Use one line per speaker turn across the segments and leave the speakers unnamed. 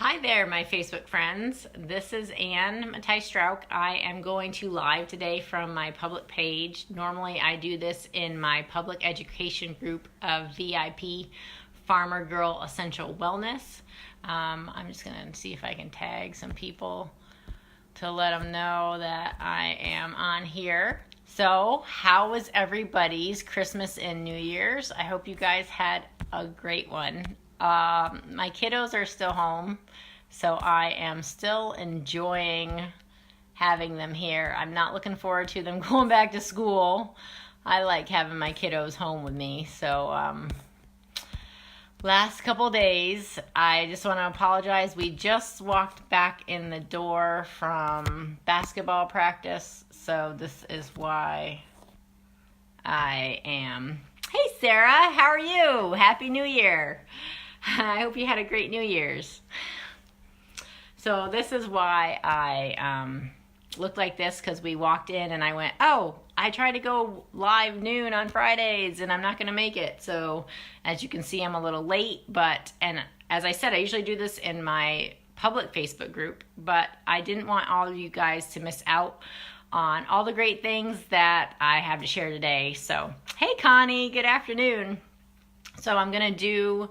Hi there, my Facebook friends. This is Ann Matthijs-Strauk. I am going to live today from my public page. Normally I do this in my public education group of VIP Farmer Girl Essential Wellness. I'm just going to see if I can tag some people to let them know that I am on here. So, how was everybody's Christmas and New Year's? I hope you guys had a great one. My kiddos are still home, so I am still enjoying having them here. I'm not looking forward to them going back to school. I like having my kiddos home with me. So last couple days, I just want to apologize. We just walked back in the door from basketball practice, so this is why I am. Hey Sarah, how are you? Happy New Year. I hope you had a great New Year's. So this is why I looked like this, because we walked in and I went, oh, I try to go live noon on Fridays and I'm not going to make it. So as you can see, I'm a little late, and as I said, I usually do this in my public Facebook group, but I didn't want all of you guys to miss out on all the great things that I have to share today. So, hey Connie, good afternoon. So I'm going to do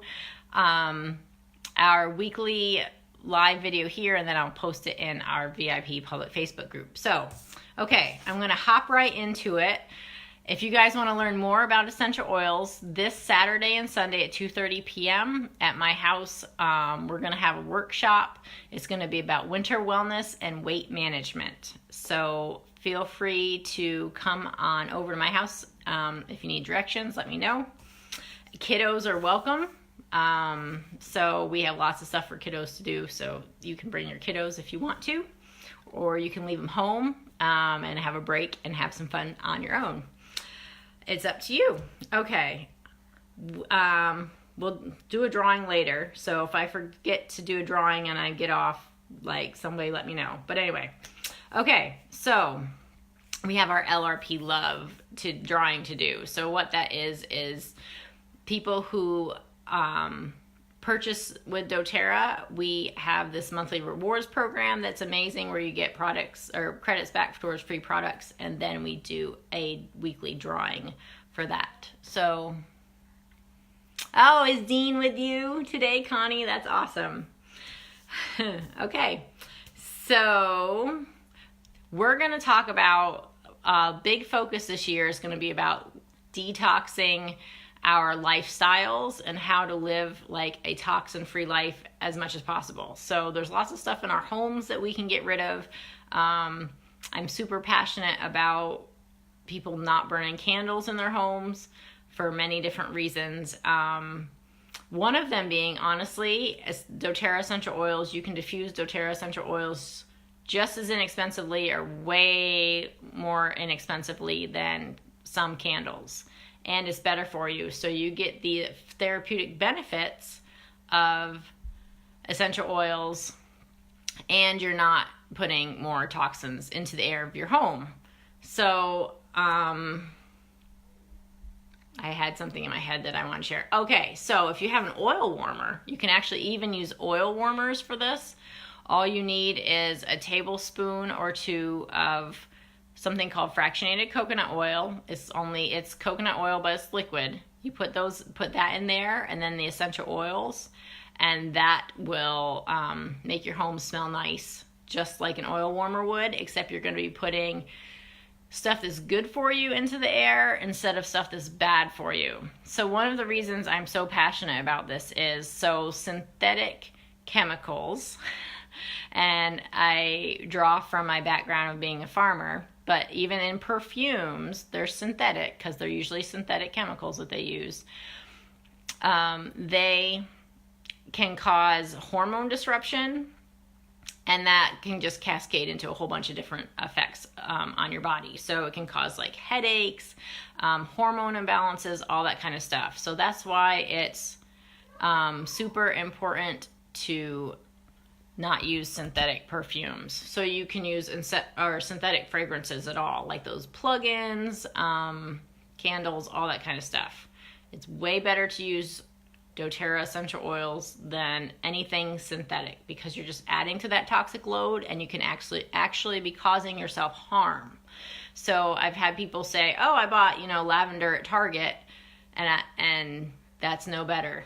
our weekly live video here, and then I'll post it in our VIP public Facebook group. So, okay, I'm going to hop right into it. If you guys want to learn more about essential oils, this Saturday and Sunday at 2:30 p.m. at my house, we're going to have a workshop. It's going to be about winter wellness and weight management. So feel free to come on over to my house. If you need directions, let me know. Kiddos are welcome. So we have lots of stuff for kiddos to do, so you can bring your kiddos if you want to, or you can leave them home and have a break and have some fun on your own. It's up to you. Okay. We'll do a drawing later, so if I forget to do a drawing and I get off, like, somebody let me know. But anyway, okay, so we have our LRP Love drawing to do. So what that is people who purchase with doTERRA, we have this monthly rewards program that's amazing, where you get products or credits back towards free products, and then we do a weekly drawing for that. So, oh, is Dean with you today, Connie? That's awesome. Okay, so we're going to talk about a big focus this year is going to be about detoxing our lifestyles and how to live like a toxin-free life as much as possible. So there's lots of stuff in our homes that we can get rid of. I'm super passionate about people not burning candles in their homes for many different reasons. One of them being, honestly, is doTERRA essential oils. You can diffuse doTERRA essential oils just as inexpensively or way more inexpensively than some candles. And it's better for you. So you get the therapeutic benefits of essential oils, and you're not putting more toxins into the air of your home. So I had something in my head that I want to share. Okay, so if you have an oil warmer, you can actually even use oil warmers for this. All you need is a tablespoon or two of something called fractionated coconut oil. It's coconut oil, but it's liquid. You put that in there, and then the essential oils, and that will make your home smell nice, just like an oil warmer would, except you're going to be putting stuff that's good for you into the air instead of stuff that's bad for you. So one of the reasons I'm so passionate about this is synthetic chemicals, and I draw from my background of being a farmer. But even in perfumes, they're synthetic, because they're usually synthetic chemicals that they use. They can cause hormone disruption, and that can just cascade into a whole bunch of different effects on your body. So it can cause like headaches, hormone imbalances, all that kind of stuff. So that's why it's super important to not use synthetic perfumes. So you can use synthetic fragrances at all, like those plug-ins, candles, all that kind of stuff. It's way better to use doTERRA essential oils than anything synthetic, because you're just adding to that toxic load, and you can actually be causing yourself harm. So I've had people say, oh, I bought, lavender at Target, and that's no better.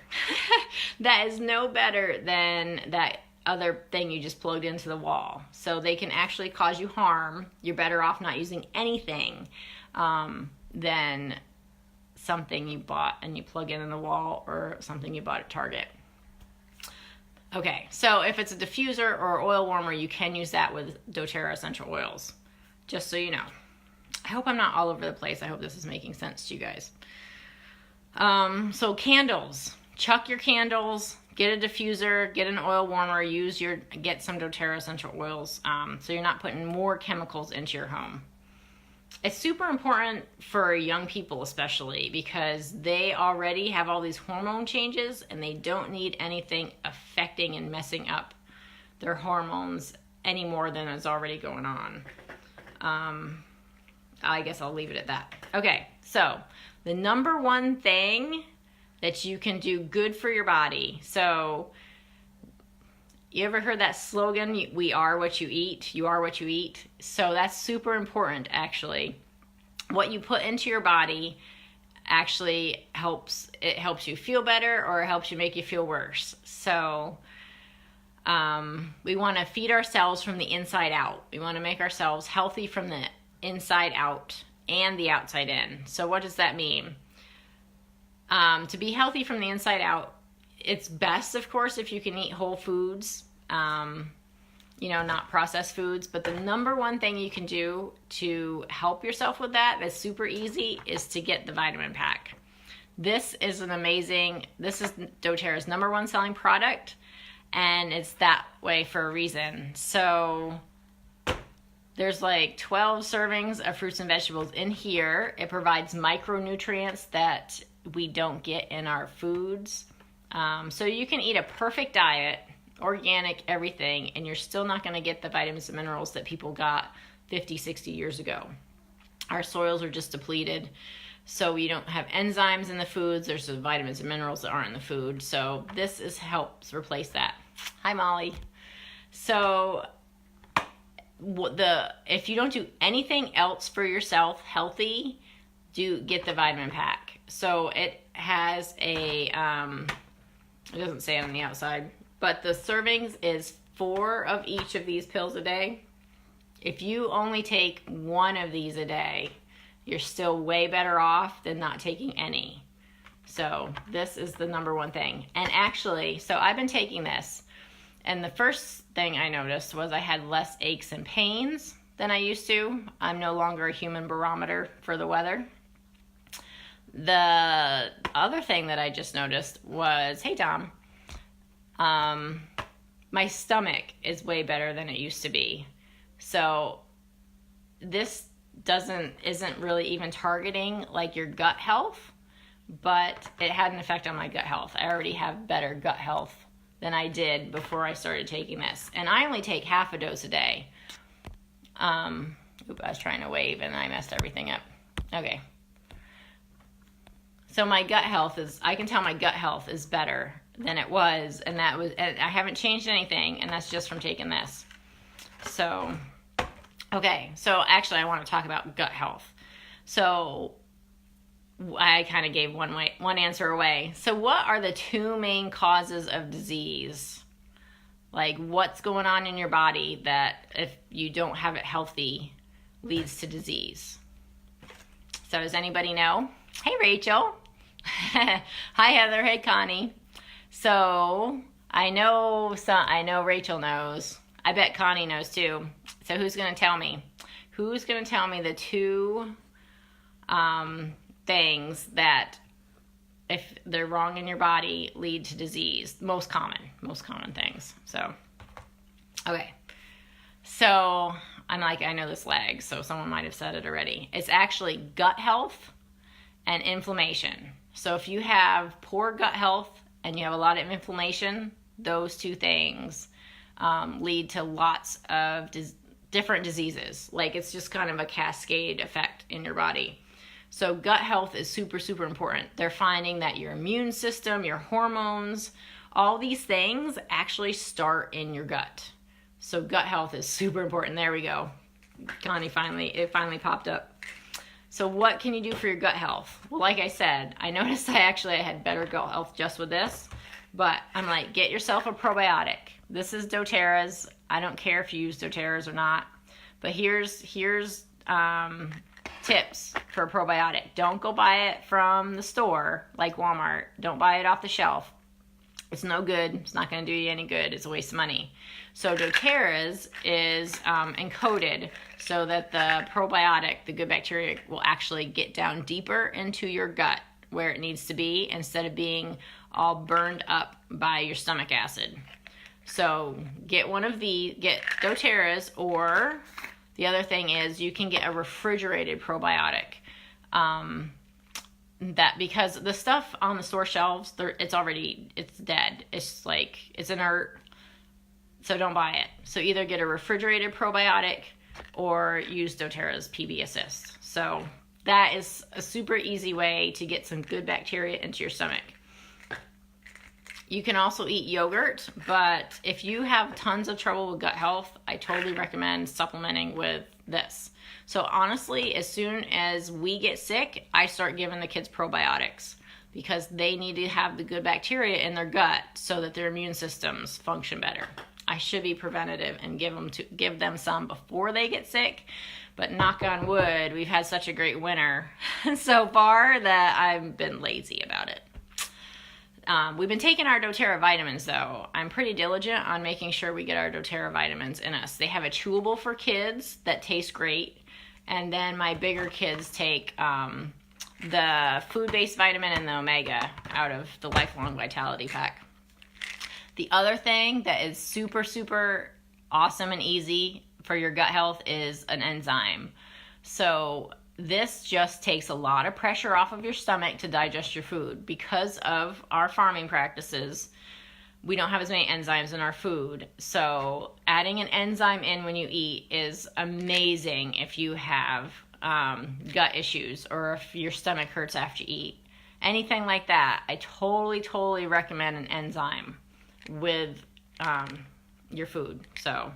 That is no better than that other thing you just plugged into the wall. So they can actually cause you harm. You're better off not using anything than something you bought and you plug in the wall, or something you bought at Target. Okay, so if it's a diffuser or oil warmer, you can use that with doTERRA essential oils, just so you know. I hope I'm not all over the place. I hope this is making sense to you guys. So candles, chuck your candles, get a diffuser, get an oil warmer, get some doTERRA essential oils, so you're not putting more chemicals into your home. It's super important for young people especially, because they already have all these hormone changes and they don't need anything affecting and messing up their hormones any more than is already going on. I guess I'll leave it at that. Okay, so the number one thing that you can do good for your body. So you ever heard that slogan, we are what you eat, you are what you eat? So that's super important, actually. What you put into your body actually helps you feel better, or it helps you make you feel worse. So we want to feed ourselves from the inside out. We want to make ourselves healthy from the inside out and the outside in. So what does that mean? To be healthy from the inside out, it's best, of course, if you can eat whole foods, not processed foods. But the number one thing you can do to help yourself with that's super easy, is to get the vitamin pack. This is doTERRA's number one selling product, and it's that way for a reason. So there's like 12 servings of fruits and vegetables in here. It provides micronutrients that we don't get in our foods. So you can eat a perfect diet, organic, everything, and you're still not going to get the vitamins and minerals that people got 50, 60 years ago. Our soils are just depleted, so we don't have enzymes in the foods. There's the vitamins and minerals that aren't in the food. So this helps replace that. Hi, Molly. So if you don't do anything else for yourself healthy, get the vitamin pack. So it has it doesn't say it on the outside, but the servings is 4 of each of these pills a day. If you only take 1 of these a day, you're still way better off than not taking any. So this is the number one thing. And actually, so I've been taking this, and the first thing I noticed was I had less aches and pains than I used to. I'm no longer a human barometer for the weather. The other thing that I just noticed was, hey Tom, my stomach is way better than it used to be. So this isn't really even targeting like your gut health, but it had an effect on my gut health. I already have better gut health than I did before I started taking this. And I only take half a dose a day. I was trying to wave and I messed everything up. Okay. So my gut health I can tell my gut health is better than it was, and I haven't changed anything, and that's just from taking this. So, okay, so actually I want to talk about gut health. So I kind of gave one answer away. So what are the 2 main causes of disease? Like, what's going on in your body that, if you don't have it healthy, leads to disease? So does anybody know? Hey, Rachel. Hi, Heather. Hey, Connie. So I know Rachel knows. I bet Connie knows too. So who's going to tell me? Who's going to tell me the 2 things that, if they're wrong in your body, lead to disease? Most common things. So, okay. So I'm like, I know this lag, so someone might have said it already. It's actually gut health and inflammation. So if you have poor gut health and you have a lot of inflammation, those 2 things lead to lots of different diseases. Like, it's just kind of a cascade effect in your body. So gut health is super, super important. They're finding that your immune system, your hormones, all these things actually start in your gut. So gut health is super important. There we go. Connie it finally popped up. So what can you do for your gut health? Well, like I said, I noticed I had better gut health just with this, but I'm like, get yourself a probiotic. This is doTERRA's. I don't care if you use doTERRA's or not, but here's tips for a probiotic. Don't go buy it from the store like Walmart. Don't buy it off the shelf. It's no good. It's not going to do you any good. It's a waste of money. So doTERRA's is encoded so that the probiotic, the good bacteria, will actually get down deeper into your gut where it needs to be instead of being all burned up by your stomach acid. So get doTERRA's, or the other thing is you can get a refrigerated probiotic. That because the stuff on the store shelves, it's dead. It's inert. So don't buy it. So either get a refrigerated probiotic or use doTERRA's PB Assist. So that is a super easy way to get some good bacteria into your stomach. You can also eat yogurt, but if you have tons of trouble with gut health, I totally recommend supplementing with this. So honestly, as soon as we get sick, I start giving the kids probiotics because they need to have the good bacteria in their gut so that their immune systems function better. I should be preventative and give them some before they get sick, but knock on wood, we've had such a great winter so far that I've been lazy about it. We've been taking our doTERRA vitamins, though. I'm pretty diligent on making sure we get our doTERRA vitamins in us. They have a chewable for kids that tastes great. And then my bigger kids take the food-based vitamin and the omega out of the Lifelong Vitality Pack. The other thing that is super, super awesome and easy for your gut health is an enzyme. So this just takes a lot of pressure off of your stomach to digest your food. Because of our farming practices, we don't have as many enzymes in our food. So adding an enzyme in when you eat is amazing if you have gut issues or if your stomach hurts after you eat. Anything like that, I totally recommend an enzyme with your food. So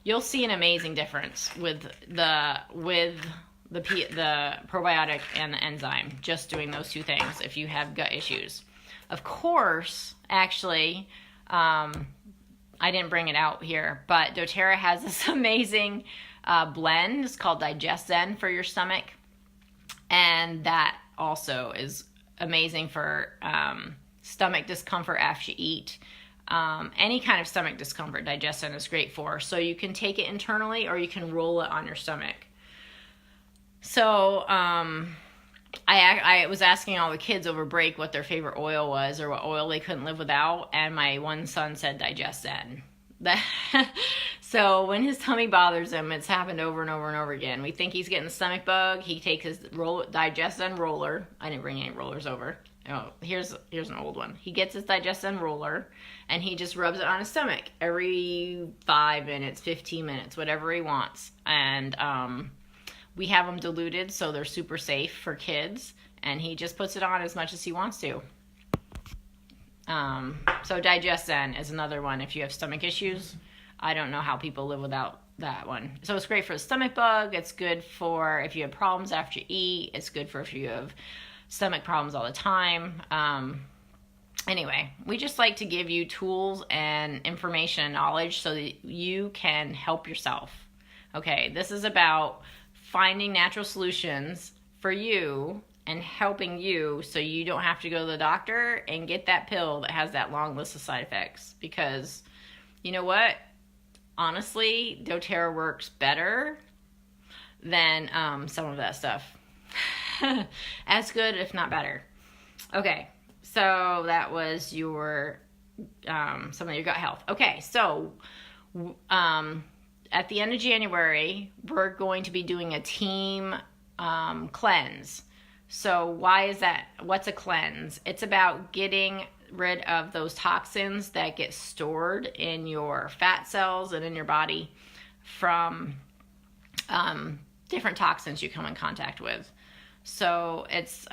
you'll see an amazing difference with the probiotic and the enzyme, just doing those two things if you have gut issues. Of course, actually, I didn't bring it out here, but doTERRA has this amazing blend. It's called Zen for your stomach, and that also is amazing for stomach discomfort after you eat. Any kind of stomach discomfort, Zen is great for. So you can take it internally or you can roll it on your stomach. So I was asking all the kids over break what their favorite oil was or what oil they couldn't live without, and my one son said Zen. So when his tummy bothers him, it's happened over and over and over again. We think he's getting the stomach bug. He takes his Zen roller. I didn't bring any rollers over. Oh, here's an old one. He gets his Zen roller, and he just rubs it on his stomach every 5 minutes, 15 minutes, whatever he wants. And we have them diluted, so they're super safe for kids, and he just puts it on as much as he wants to. So Zen is another one if you have stomach issues. I don't know how people live without that one. So it's great for the stomach bug. It's good for if you have problems after you eat. It's good for if you have stomach problems all the time. Anyway, we just like to give you tools and information and knowledge so that you can help yourself. Okay, this is about finding natural solutions for you and helping you so you don't have to go to the doctor and get that pill that has that long list of side effects. Because you know what? Honestly, doTERRA works better than some of that stuff. As good, if not better. Okay, so that was your some of your gut health. Okay, so at the end of January, we're going to be doing a team cleanse. So why is that? What's a cleanse? It's about getting rid of those toxins that get stored in your fat cells and in your body from different toxins you come in contact with. So it's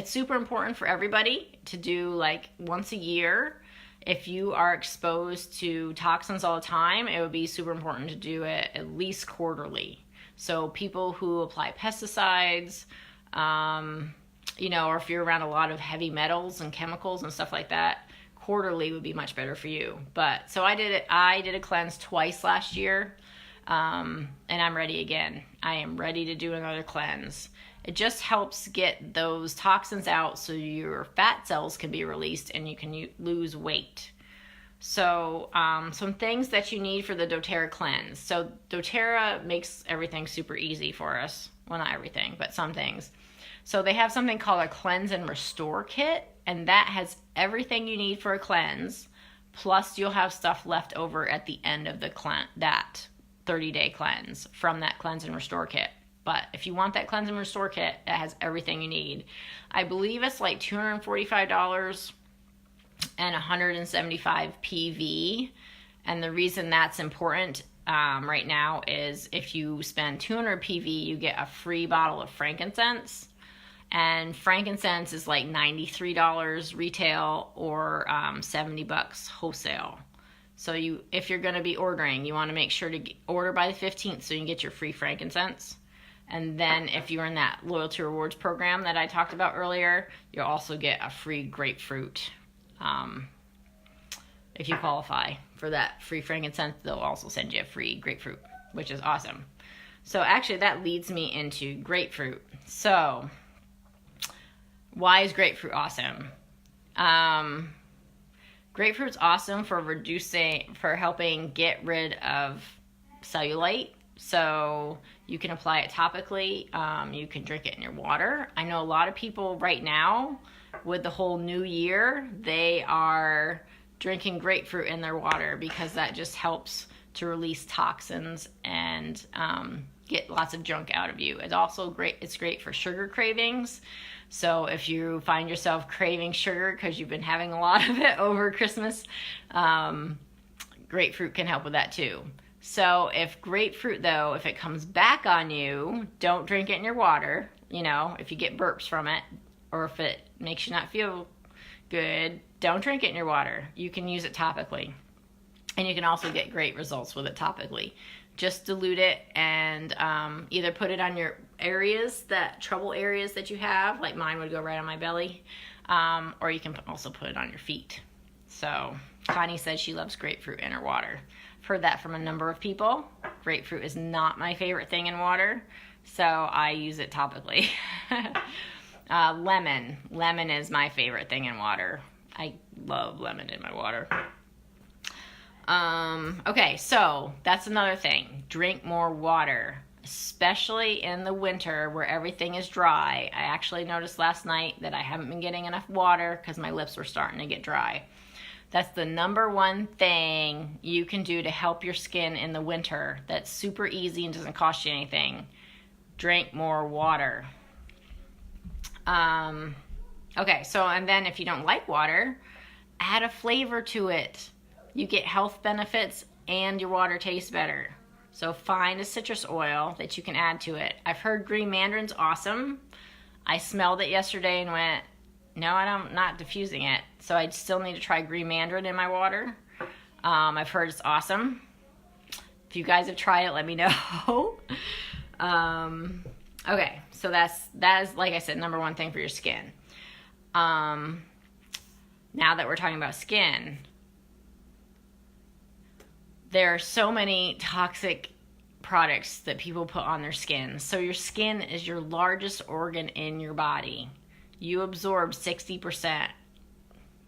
super important for everybody to do like once a year. If you are exposed to toxins all the time, it would be super important to do it at least quarterly. So people who apply pesticides, you know, or if you're around a lot of heavy metals and chemicals and stuff like that, quarterly would be much better for you. But so I did a cleanse twice last year, and I'm ready again. I am ready to do another cleanse. It just helps get those toxins out so your fat cells can be released and you can lose weight. So some things that you need for the doTERRA cleanse. So doTERRA makes everything super easy for us. Well, not everything, but some things. So they have something called a cleanse and restore kit, and that has everything you need for a cleanse. Plus you'll have stuff left over at the end of that 30-day cleanse from that cleanse and restore kit. But if you want that cleanse and restore kit, it has everything you need. I believe it's like $245 and 175 PV. And the reason that's important right now is if you spend 200 PV, you get a free bottle of frankincense. And frankincense is like $93 retail or $70 wholesale. So if you're going to be ordering, you want to make sure to order by the 15th so you can get your free frankincense. And then if you're in that loyalty rewards program that I talked about earlier, you'll also get a free grapefruit. If you qualify for that free frankincense, they'll also send you a free grapefruit, which is awesome. So actually that leads me into grapefruit. So why is grapefruit awesome? Grapefruit's awesome for helping get rid of cellulite. So you can apply it topically. You can drink it in your water. I know a lot of people right now with the whole new year, they are drinking grapefruit in their water because that just helps to release toxins and get lots of junk out of you. It's also great. It's great for sugar cravings. So if you find yourself craving sugar because you've been having a lot of it over Christmas, grapefruit can help with that too. So if grapefruit, though, if it comes back on you, don't drink it in your water. You know, if you get burps from it or if it makes you not feel good, don't drink it in your water. You can use it topically. And you can also get great results with it topically. Just dilute it and either put it on your trouble areas that you have, like mine would go right on my belly, or you can also put it on your feet. So Connie says she loves grapefruit in her water. I've heard that from a number of people. Grapefruit is not my favorite thing in water, so I use it topically. Lemon is my favorite thing in water. I love lemon in my water. Okay, so that's another thing. Drink more water, especially in the winter where everything is dry. I actually noticed last night that I haven't been getting enough water because my lips were starting to get dry. That's the number one thing you can do to help your skin in the winter. That's super easy and doesn't cost you anything. Drink more water. Okay, so and then if you don't like water, add a flavor to it. You get health benefits and your water tastes better. So find a citrus oil that you can add to it. I've heard green mandarin's awesome. I smelled it yesterday and went, no, I'm not diffusing it. So I still need to try green mandarin in my water. I've heard it's awesome. If you guys have tried it, let me know. Okay, so that is, like I said, number one thing for your skin. Now that we're talking about skin, there are so many toxic products that people put on their skin. So your skin is your largest organ in your body. You absorb 60%.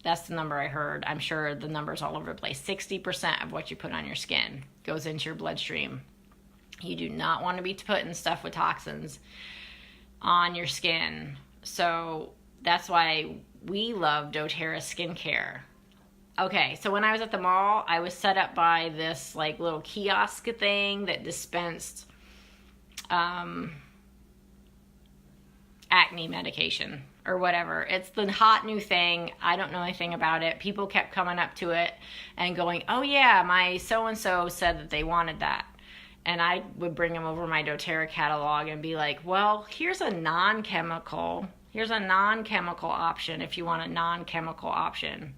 That's the number I heard. I'm sure the number's all over the place. 60% of what you put on your skin goes into your bloodstream. You do not want to be putting stuff with toxins on your skin. So that's why we love doTERRA skincare. Okay, so when I was at the mall, I was set up by this like little kiosk thing that dispensed acne medication or whatever. It's the hot new thing. I don't know anything about it. People kept coming up to it and going, oh yeah, my so-and-so said that they wanted that. and I would bring them over my doTERRA catalog and be like, well, here's a non-chemical option if you want a non-chemical option.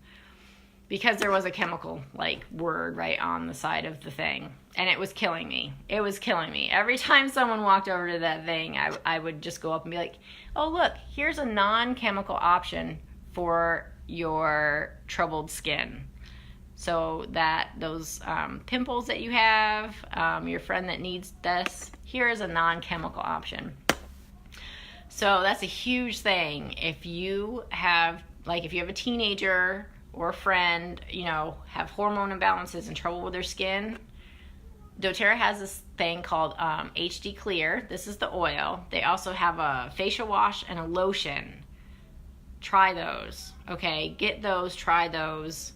Because there was a chemical like word right on the side of the thing, and it was killing me. It was killing me. Every time someone walked over to that thing, I would just go up and be like, oh, look, here's a non-chemical option for your troubled skin. So that those pimples that you have, your friend that needs this, here is a non-chemical option. So that's a huge thing. If you have a teenager or a friend, you know, have hormone imbalances and trouble with their skin, doTERRA has this thing called HD Clear. This is the oil. They also have a facial wash and a lotion. Try those, okay? Get those, try those.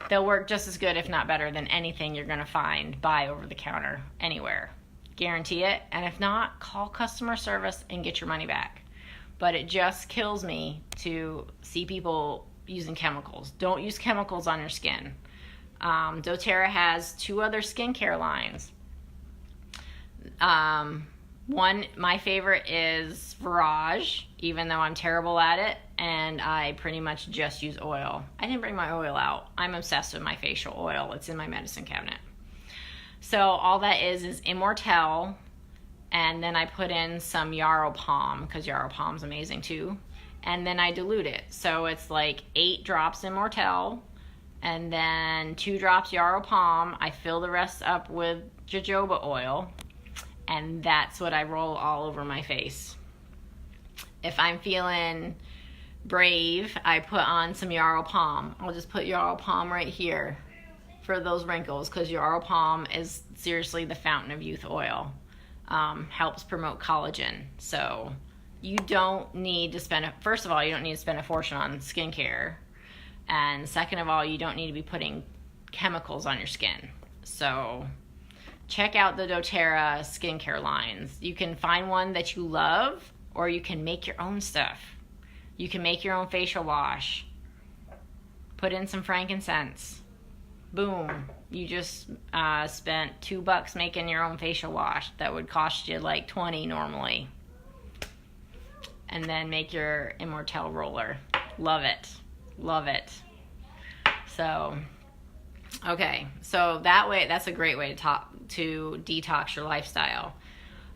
They'll work just as good, if not better, than anything you're going to buy over the counter anywhere. Guarantee it. And if not, call customer service and get your money back. But it just kills me to see people using chemicals. Don't use chemicals on your skin. doTERRA has 2 other skincare lines. One, my favorite is Virage, even though I'm terrible at it, and I pretty much just use oil. I didn't bring my oil out. I'm obsessed with my facial oil. It's in my medicine cabinet. So all that is Immortelle, and then I put in some Yarrow Palm, because Yarrow Palm's amazing too, and then I dilute it. So it's like 8 drops Immortelle, and then 2 drops Yarrow Palm. I fill the rest up with jojoba oil, and that's what I roll all over my face. If I'm feeling brave, I put on some Yarrow Palm. I'll just put Yarrow Palm right here for those wrinkles, because Yarrow Palm is seriously the fountain of youth oil. Helps promote collagen. So you don't need to spend, first of all, you don't need to spend a fortune on skincare. And second of all, you don't need to be putting chemicals on your skin. So check out the doTERRA skincare lines. You can find one that you love, or you can make your own stuff. You can make your own facial wash. Put in some frankincense. Boom. You just spent $2 making your own facial wash. That would cost you like $20 normally. And then make your Immortelle roller. Love it. Love it. So, okay. So that way, that's a great way to detox your lifestyle.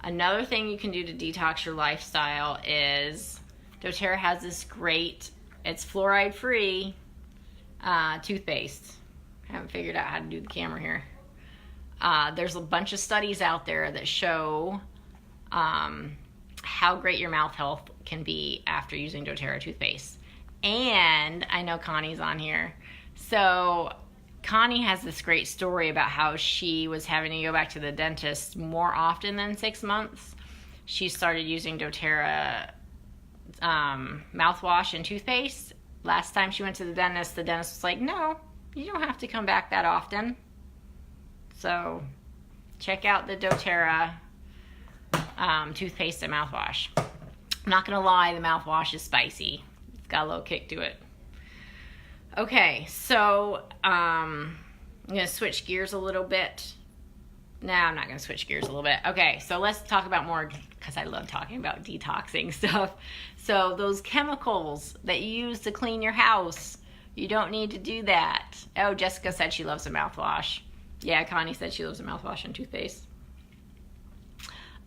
Another thing you can do to detox your lifestyle is doTERRA has this great, it's fluoride-free toothpaste. I haven't figured out how to do the camera here. There's a bunch of studies out there that show how great your mouth health can be after using doTERRA toothpaste. And I know Connie's on here. So Connie has this great story about how she was having to go back to the dentist more often than 6 months. She started using doTERRA mouthwash and toothpaste. Last time she went to the dentist was like, no, you don't have to come back that often. So check out the doTERRA toothpaste and mouthwash. I'm not gonna lie, the mouthwash is spicy. It's got a little kick to it. Okay, so I'm gonna switch gears a little bit. No, I'm not gonna switch gears a little bit. Okay, so let's talk about more, because I love talking about detoxing stuff. So those chemicals that you use to clean your house, you don't need to do that. Oh, Jessica said she loves a mouthwash. Yeah, Connie said she loves a mouthwash and toothpaste.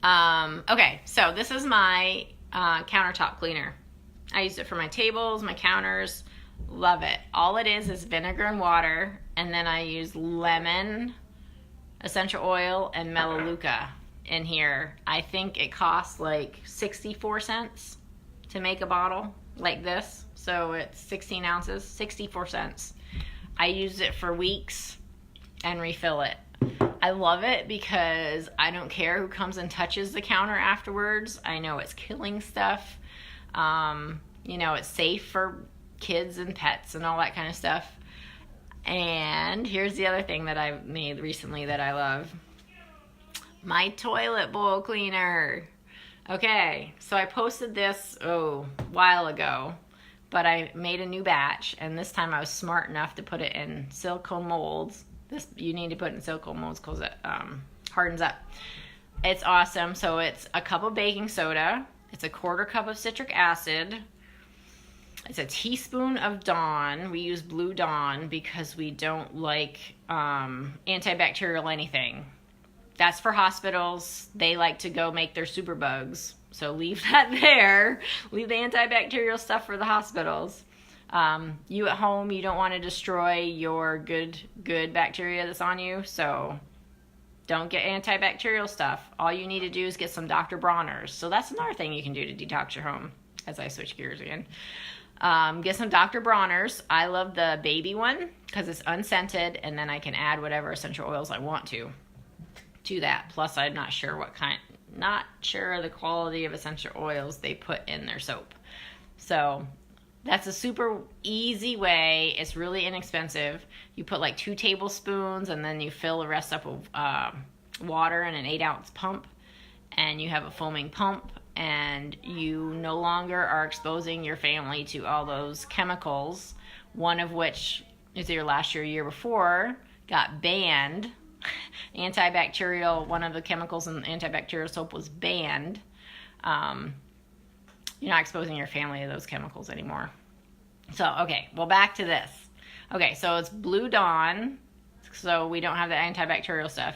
Okay, so this is my countertop cleaner. I use it for my tables, my counters. Love it. All it is vinegar and water, and then I use lemon, essential oil, and melaleuca in here. I think it costs like 64 cents to make a bottle like this. So it's 16 ounces, 64 cents. I use it for weeks and refill it. I love it because I don't care who comes and touches the counter afterwards. I know it's killing stuff. You know, it's safe for kids and pets and all that kind of stuff. And here's the other thing that I made recently that I love. My toilet bowl cleaner. Okay, so I posted this, a while ago, but I made a new batch, and this time I was smart enough to put it in silicone molds. This you need to put in silicone molds because it hardens up. It's awesome. So it's a cup of baking soda. It's a 1/4 cup of citric acid. It's a teaspoon of Dawn. We use Blue Dawn because we don't like antibacterial anything. That's for hospitals. They like to go make their superbugs. So leave that there. Leave the antibacterial stuff for the hospitals. You at home, you don't want to destroy your good bacteria that's on you. So don't get antibacterial stuff. All you need to do is get some Dr. Bronner's. So that's another thing you can do to detox your home, as I switch gears again. Get some Dr. Bronner's. I love the baby one because it's unscented, and then I can add whatever essential oils I want to that. Plus, I'm not sure the quality of essential oils they put in their soap. So that's a super easy way. It's really inexpensive. You put like 2 tablespoons, and then you fill the rest up with water in an 8-ounce pump, and you have a foaming pump, and you no longer are exposing your family to all those chemicals, one of which is either last year or year before got banned. One of the chemicals in antibacterial soap was banned. You're not exposing your family to those chemicals anymore. So, okay, well, back to this. Okay, so it's Blue Dawn, so we don't have the antibacterial stuff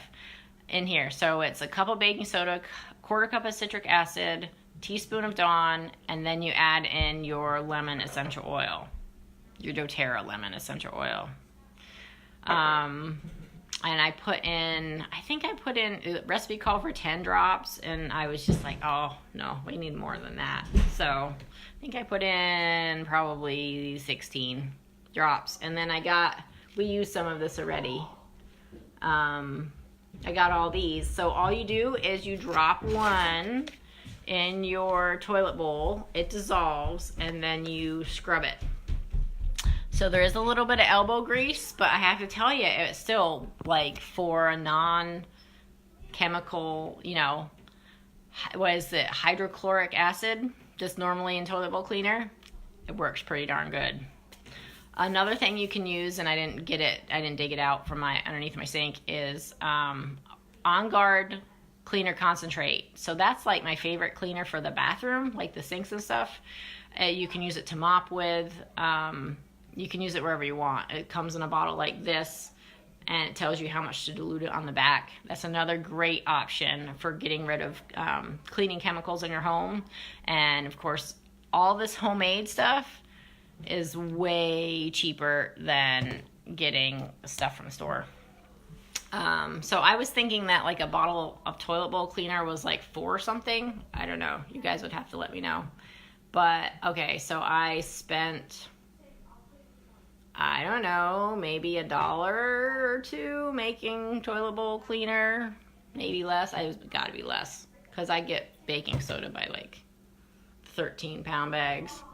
in here. So it's a cup of baking soda, 1/4 cup of citric acid, teaspoon of Dawn, and then you add in your lemon essential oil, your doTERRA lemon essential oil. And I think I put in, the recipe called for 10 drops, and I was just like, oh, no, we need more than that. So I think I put in probably 16 drops. And then we used some of this already. I got all these. So all you do is you drop one in your toilet bowl. It dissolves, and then you scrub it. So there is a little bit of elbow grease, but I have to tell you, it's still, like, for a non-chemical, what is it, hydrochloric acid, just normally in toilet bowl cleaner, it works pretty darn good. Another thing you can use, and I didn't dig it out from underneath my sink, is On Guard cleaner concentrate. So that's like my favorite cleaner for the bathroom, like the sinks and stuff. You can use it to mop with. You can use it wherever you want. It comes in a bottle like this, and it tells you how much to dilute it on the back. That's another great option for getting rid of cleaning chemicals in your home. And of course, all this homemade stuff is way cheaper than getting stuff from the store. So I was thinking that like a bottle of toilet bowl cleaner was like $4 something. I don't know. You guys would have to let me know. But okay, so I spent, I don't know, maybe $1 or $2 making toilet bowl cleaner. Maybe less. It's got to be less because I get baking soda by like 13-pound bags.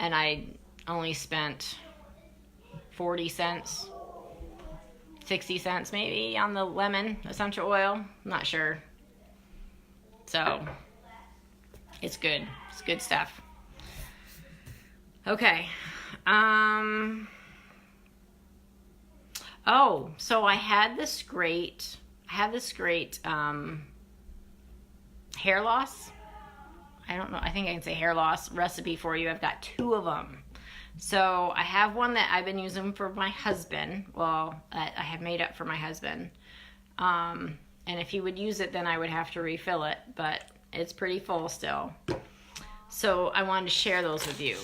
And I only spent 40 cents, 60 cents maybe on the lemon essential oil. I'm not sure. So it's good. It's good stuff. Okay. Oh, so I had this great hair loss. I don't know. I think I can say hair loss recipe for you. I've got 2 of them. So I have one that I've been using for my husband. Well, I have made up for my husband. And if he would use it, then I would have to refill it. But it's pretty full still. So I wanted to share those with you.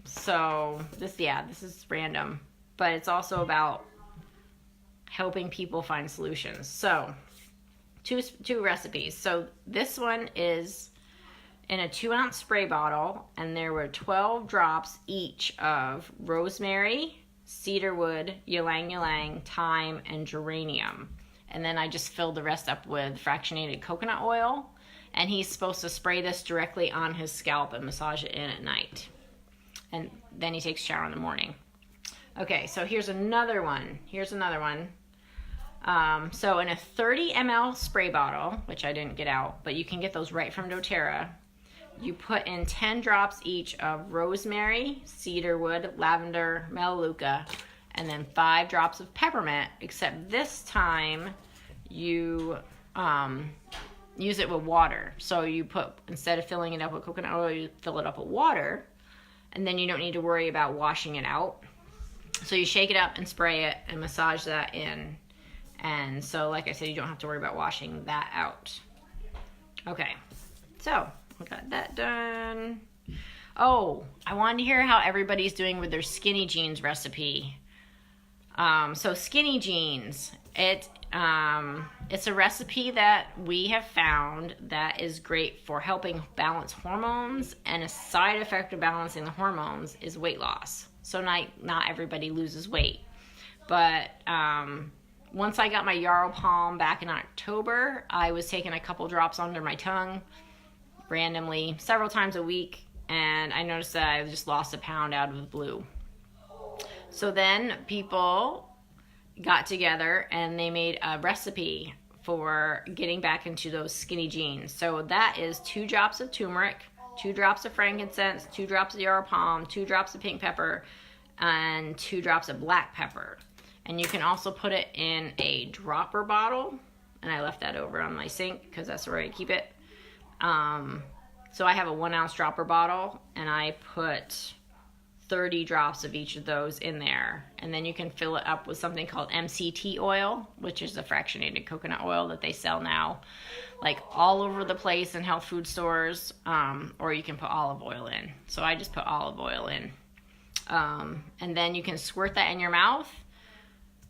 So this is random. But it's also about helping people find solutions. So two recipes. So this one is in a 2-ounce spray bottle, and there were 12 drops each of rosemary, cedarwood, ylang ylang, thyme, and geranium. And then I just filled the rest up with fractionated coconut oil, and he's supposed to spray this directly on his scalp and massage it in at night. And then he takes a shower in the morning. Okay, so here's another one. So in a 30 ml spray bottle, which I didn't get out, but you can get those right from doTERRA, you put in 10 drops each of rosemary, cedarwood, lavender, melaleuca, and then 5 drops of peppermint, except this time you use it with water. So you put, instead of filling it up with coconut oil, you fill it up with water, and then you don't need to worry about washing it out. So you shake it up and spray it and massage that in. And so, like I said, you don't have to worry about washing that out. Okay, so we got that done. Oh, I wanted to hear how everybody's doing with their skinny jeans recipe. So skinny jeans, it's a recipe that we have found that is great for helping balance hormones, and a side effect of balancing the hormones is weight loss. So not everybody loses weight, but once I got my Yarrow Palm back in October, I was taking a couple drops under my tongue randomly several times a week, and I noticed that I just lost a pound out of the blue. So then people got together and they made a recipe for getting back into those skinny jeans. So that is 2 drops of turmeric, 2 drops of frankincense, 2 drops of Yarrow Palm, 2 drops of pink pepper, and 2 drops of black pepper. And you can also put it in a dropper bottle, and I left that over on my sink because that's where I keep it. So I have a 1 ounce dropper bottle, and I put 30 drops of each of those in there. And then you can fill it up with something called MCT oil, which is a fractionated coconut oil that they sell now like all over the place in health food stores, or you can put olive oil in. So I just put olive oil in. And then you can squirt that in your mouth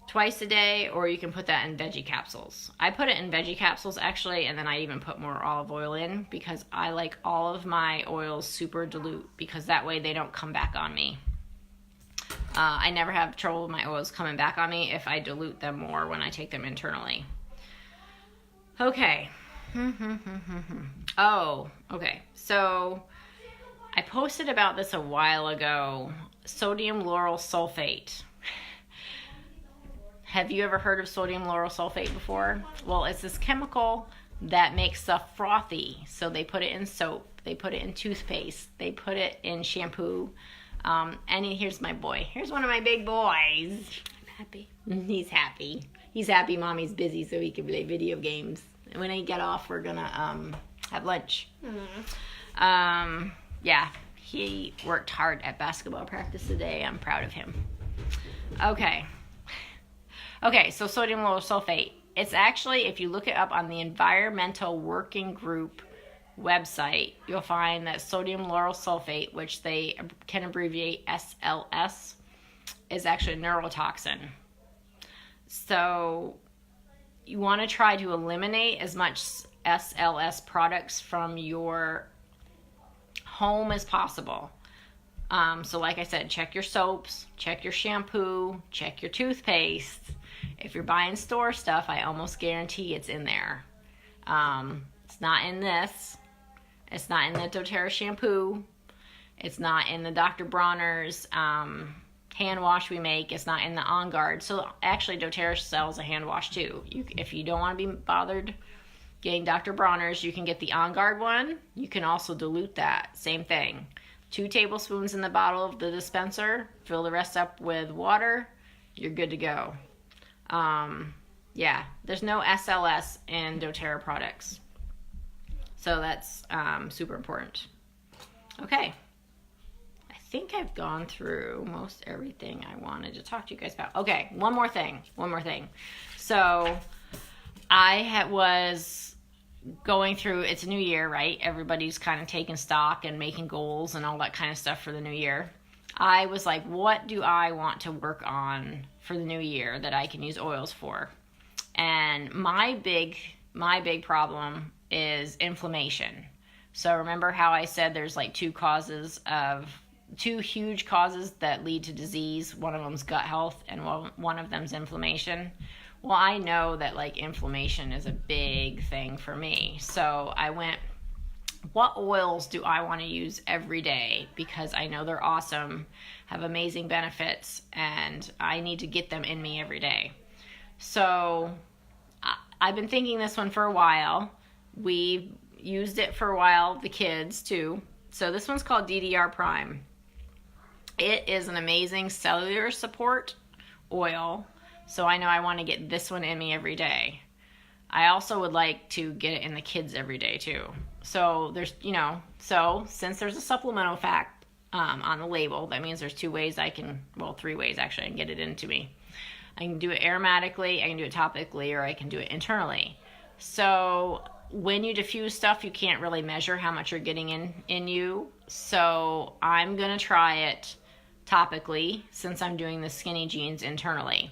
twice a day, or you can put that in veggie capsules. I put it in veggie capsules actually, and then I even put more olive oil in because I like all of my oils super dilute, because that way they don't come back on me. I never have trouble with my oils coming back on me if I dilute them more when I take them internally. Okay. Oh, okay. So I posted about this a while ago. Sodium lauryl sulfate. Have you ever heard of sodium lauryl sulfate before? Well, it's this chemical that makes stuff frothy. So they put it in soap, they put it in toothpaste, they put it in shampoo. And here's my boy. Here's one of my big boys. I'm happy. He's happy. He's happy mommy's busy so he can play video games. And when I get off, we're gonna have lunch. Yeah, he worked hard at basketball practice today. I'm proud of him. Okay, so sodium lauryl sulfate. It's actually, if you look it up on the Environmental Working Group website, you'll find that sodium lauryl sulfate, which they can abbreviate SLS, is actually a neurotoxin. So you want to try to eliminate as much SLS products from your home as possible. So like I said, check your soaps, check your shampoo, check your toothpaste. If you're buying store stuff, I almost guarantee it's in there. It's not in this. It's not in the doTERRA shampoo. It's not in the Dr. Bronner's hand wash we make. It's not in the On Guard. So actually, doTERRA sells a hand wash too. If you don't want to be bothered getting Dr. Bronner's, you can get the On Guard one. You can also dilute that. Same thing. 2 tablespoons in the bottle of the dispenser. Fill the rest up with water. You're good to go. Yeah, there's no SLS in doTERRA products. So that's super important. Okay. I think I've gone through most everything I wanted to talk to you guys about. Okay, one more thing. So I was going through, it's a new year, right? Everybody's kind of taking stock and making goals and all that kind of stuff for the new year. I was like, what do I want to work on for the new year that I can use oils for? And my big problem is inflammation. So remember how I said there's like 2 huge causes that lead to disease. One of them's gut health and one of them's inflammation. Well, I know that like inflammation is a big thing for me. So I went, what oils do I want to use every day? Because I know they're awesome, have amazing benefits, and I need to get them in me every day. So I've been thinking this one for a while. We've used it for a while, the kids too. So this one's called DDR Prime. It is an amazing cellular support oil. So I know I want to get this one in me every day. I also would like to get it in the kids every day too. So there's, so since there's a supplemental fact on the label, that means there's 2 ways I can, well, 3 ways actually I can get it into me. I can do it aromatically, I can do it topically, or I can do it internally. So when you diffuse stuff, you can't really measure how much you're getting in you. So I'm going to try it topically since I'm doing the skinny jeans internally.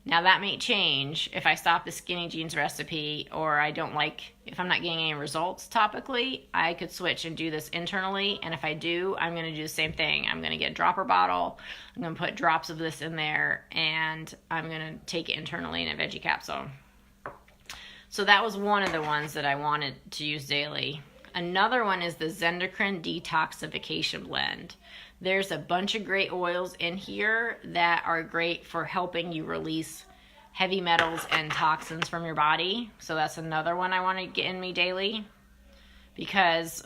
Now that may change if I stop the skinny jeans recipe, or I don't like, if I'm not getting any results topically, I could switch and do this internally. And if I do, I'm going to do the same thing. I'm going to get a dropper bottle. I'm going to put drops of this in there, and I'm going to take it internally in a veggie capsule. So that was one of the ones that I wanted to use daily. Another one is the Zender Crenn Detoxification Blend. There's a bunch of great oils in here that are great for helping you release heavy metals and toxins from your body. So that's another one I want to get in me daily. Because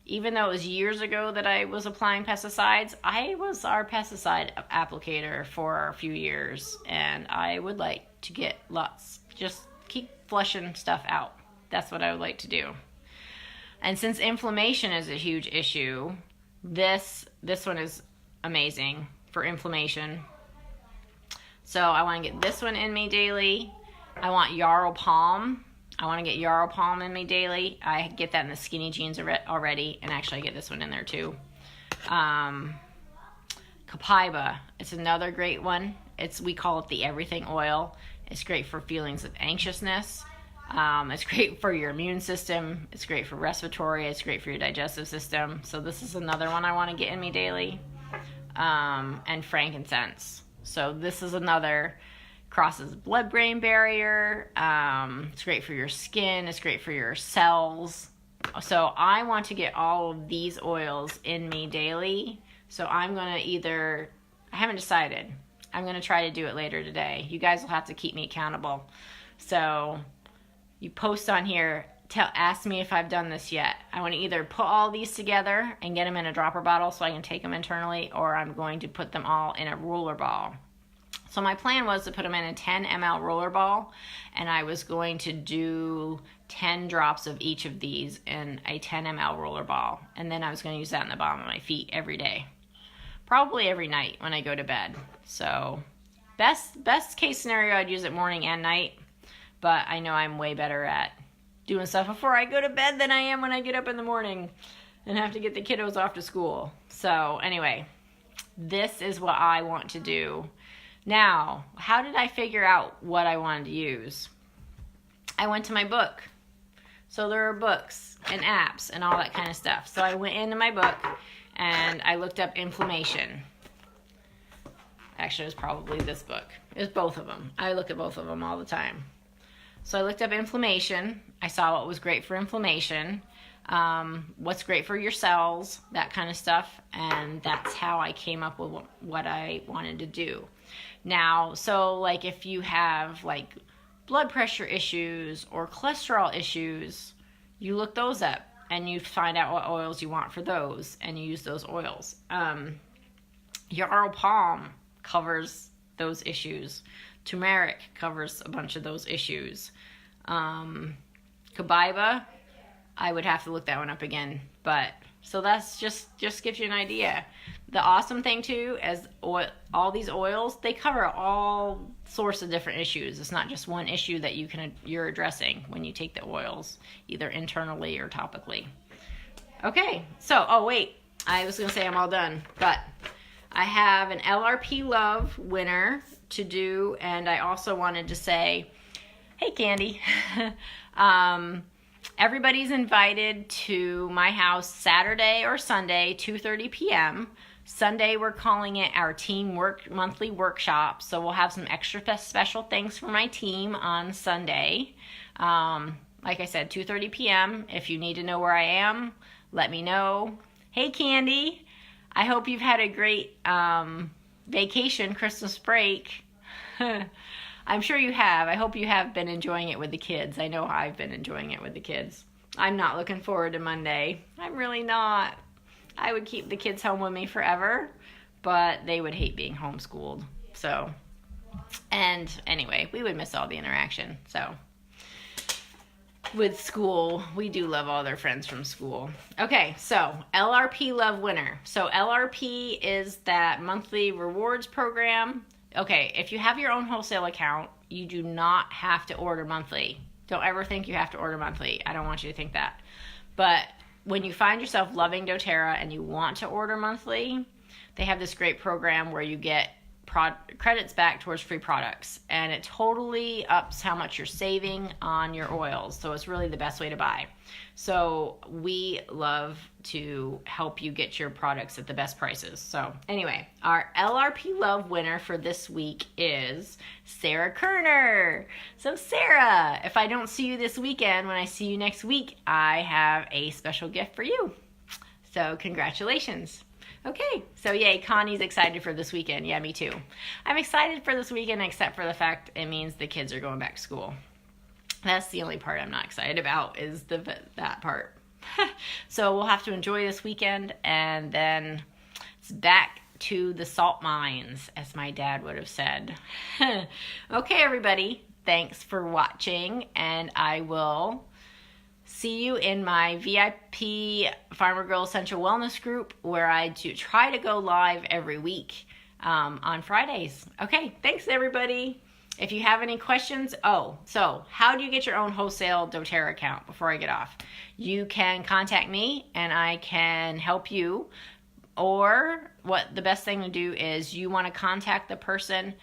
even though it was years ago that I was applying pesticides, I was our pesticide applicator for a few years. And I would like to get lots. Just keep flushing stuff out. That's what I would like to do. And since inflammation is a huge issue, this one is amazing for inflammation. So I want to get this one in me daily. I want Yarrow Palm. I want to get Yarrow Palm in me daily. I get that in the skinny jeans already, and actually I get this one in there too. Copaiba, it's another great one. We call it the everything oil. It's great for feelings of anxiousness. It's great for your immune system. It's great for respiratory. It's great for your digestive system. So this is another one I want to get in me daily. And frankincense. So this is another, crosses blood-brain barrier. It's great for your skin. It's great for your cells. So I want to get all of these oils in me daily. So I'm going to I haven't decided. I'm going to try to do it later today. You guys will have to keep me accountable. So you post on here, ask me if I've done this yet. I want to either put all these together and get them in a dropper bottle so I can take them internally, or I'm going to put them all in a roller ball. So my plan was to put them in a 10 ml roller ball, and I was going to do 10 drops of each of these in a 10 ml roller ball. And then I was going to use that in the bottom of my feet every day. Probably every night when I go to bed. So best case scenario, I'd use it morning and night. But I know I'm way better at doing stuff before I go to bed than I am when I get up in the morning and have to get the kiddos off to school. So anyway, this is what I want to do. Now, how did I figure out what I wanted to use? I went to my book. So there are books and apps and all that kind of stuff. So I went into my book and I looked up inflammation. Actually, it was probably this book. It was both of them. I look at both of them all the time. So I looked up inflammation. I saw what was great for inflammation, what's great for your cells, that kind of stuff. And that's how I came up with what I wanted to do. Now, so like if you have like blood pressure issues or cholesterol issues, you look those up and you find out what oils you want for those and you use those oils. Yarrow Palm covers those issues. Turmeric covers a bunch of those issues. Copaiba, I would have to look that one up again. But so that's just gives you an idea. The awesome thing too is all these oils, they cover all sorts of different issues. It's not just one issue that you're addressing when you take the oils, either internally or topically. Okay, so I was gonna say I'm all done, but I have an LRP Love winner to do, and I also wanted to say, hey Candy, everybody's invited to my house Saturday or Sunday, 2:30 p.m. Sunday, we're calling it our team monthly workshop, so we'll have some extra special things for my team on Sunday. Like I said, 2:30 p.m. If you need to know where I am, let me know. Hey Candy, I hope you've had a great vacation, Christmas break. I'm sure you have. I hope you have been enjoying it with the kids. I know I've been enjoying it with the kids. I'm not looking forward to Monday. I'm really not. I would keep the kids home with me forever, but they would hate being homeschooled. So And anyway, we would miss all the interaction. So with school, we do love all their friends from school. Okay, so LRP Love Winner. So LRP is that monthly rewards program. Okay, if you have your own wholesale account, you do not have to order monthly. Don't ever think you have to order monthly. I don't want you to think that. But when you find yourself loving doTERRA and you want to order monthly, they have this great program where you get credits back towards free products, and it totally ups how much you're saving on your oils. So it's really the best way to buy. So we love to help you get your products at the best prices. So anyway, our LRP Love winner for this week is Sarah Kerner. So Sarah, if I don't see you this weekend, when I see you next week, I have a special gift for you. So congratulations. Okay, so yay, Connie's excited for this weekend. Yeah, me too. I'm excited for this weekend, except for the fact it means the kids are going back to school. That's the only part I'm not excited about, is that part. So we'll have to enjoy this weekend, and then it's back to the salt mines, as my dad would have said. Okay, everybody, thanks for watching, and I will see you in my VIP Farmer Girl Essential Wellness group, where I do try to go live every week on Fridays. Okay, thanks everybody. If you have any questions, so how do you get your own wholesale doTERRA account before I get off? You can contact me and I can help you. Or what the best thing to do is you want to contact the person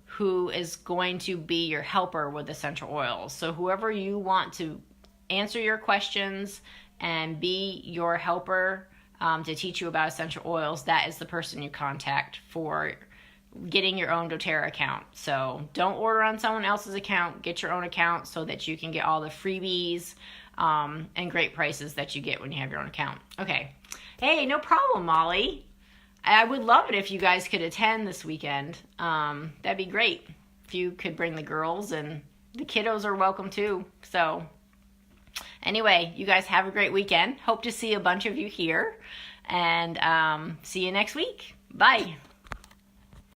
who is going to be your helper with essential oils. So whoever you want to answer your questions and be your helper to teach you about essential oils, that is the person you contact for getting your own doTERRA account. So don't order on someone else's account. Get your own account so that you can get all the freebies and great prices that you get when you have your own account. Okay. Hey, no problem, Molly. I would love it if you guys could attend this weekend. That'd be great. If you could bring the girls, and the kiddos are welcome too. So anyway, you guys have a great weekend. Hope to see a bunch of you here, and see you next week. Bye.